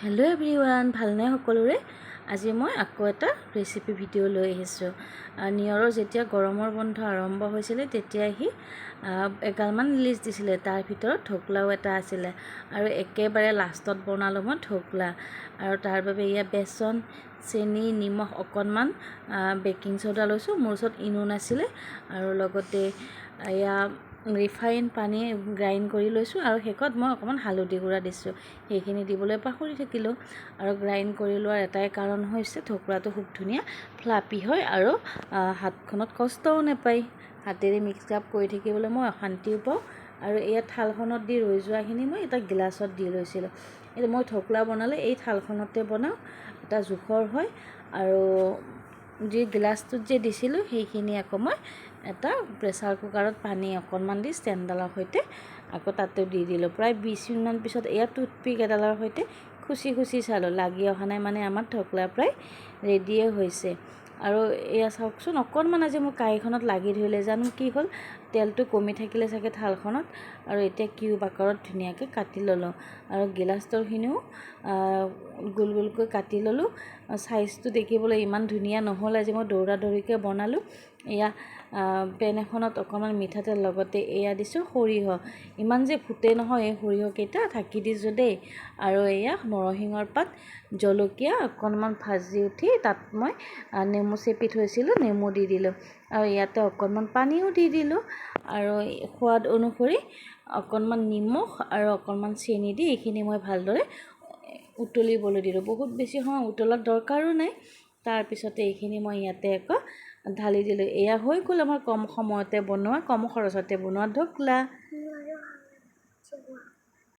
Hello' everyone, ভালনে সকলোৰে? আজি মই আকৌ এটা ৰেচিপি ভিডিঅ' লৈ আহিছোঁ। নিয়ৰৰ যেতিয়া গৰমৰ বন্ধ আৰম্ভ হৈছিলে তেতিয়া সি এগালমান লিষ্ট দিছিলে, তাৰ ভিতৰত ঢকলাও এটা আছিলে আৰু একেবাৰে লাষ্টত বনালোঁ মই ঢকলা। আৰু তাৰ বাবে এয়া বেচন, চেনি, নিমখ অকণমান, বেকিং চ'ডা লৈছোঁ। মোৰ ওচৰত ইনো নাছিলে আৰু লগতে এয়া ৰিফাইন পানী গ্ৰাইণ্ড কৰি লৈছোঁ আৰু শেষত মই অকণমান হালধি গুড়া দিছোঁ। সেইখিনি দিবলৈ পাহৰি থাকিলোঁ। আৰু গ্ৰাইণ্ড কৰি লোৱাৰ এটাই কাৰণ হৈছে ঢকলাটো খুব ধুনীয়া ফ্লাপি হয় আৰু হাতখনত কষ্টও নাপায়। হাতেৰে মিক্স আপ কৰি থাকিবলৈ মই অশান্তিও পাওঁ। আৰু এয়া থালখনত দি ৰৈ যোৱাখিনি মই এটা গিলাচত দি লৈছিলোঁ। এতিয়া মই ঢকলা বনালে এই থালখনতে বনাওঁ, এটা জোখৰ হয়। আৰু যি গিলাচটোত যে দিছিলোঁ সেইখিনি আকৌ মই এটা প্ৰেছাৰ কুকাৰত পানী অকণমান দি ষ্টেণ্ডডালৰ সৈতে আকৌ তাতে দি দিলোঁ। প্ৰায় 20 মিনিটমান পিছত এয়া টুথপিক এডালৰ সৈতে খুচি চালোঁ, লাগি অহা নাই, মানে আমাৰ ঢকলা প্ৰায় ৰেডিয়ে হৈছে। আৰু এয়া চাওকচোন, অকণমান আজি মোৰ কাঁহীখনত লাগি ধৰিলে, জানো কি হ'ল, তেলটো কমি থাকিলে চাগে থালখনত। আৰু এতিয়া কিউব আকাৰত ধুনীয়াকৈ কাটি ল'লোঁ আৰু গিলাচটোৰখিনিও গোল গোলকৈ কাটি ল'লোঁ। চাইজটো দেখিবলৈ ইমান ধুনীয়া নহ'ল, আজি মই দৌৰা দৌৰিকৈ বনালোঁ। এয়া পেন এখনত অকণমান মিঠাতেল, লগতে এয়া দিছোঁ সৰিয়হ। ইমান যে ফুটে নহয় এই সৰিয়হকেইটা, ঢাকি দিছোঁ দেই। আৰু এয়া নৰসিংহৰ পাত, জলকীয়া অকণমান ভাজি উঠি তাত মই নেমু চেপি থৈছিলোঁ, নেমু দি দিলোঁ। আৰু ইয়াতে অকণমান পানীও দি দিলোঁ আৰু সোৱাদ অনুসৰি অকণমান নিমখ আৰু অকণমান চেনি দি এইখিনি মই ভালদৰে উতলিবলৈ দিলোঁ। বহুত বেছি সময় উতলাৰ দৰকাৰো নাই। তাৰপিছতে এইখিনি মই ইয়াতে আকৌ ঢালি দিলোঁ। এয়া হৈ গ'ল আমাৰ কম সময়তে বনোৱা, কম খৰচতে বনোৱা ঢকলা।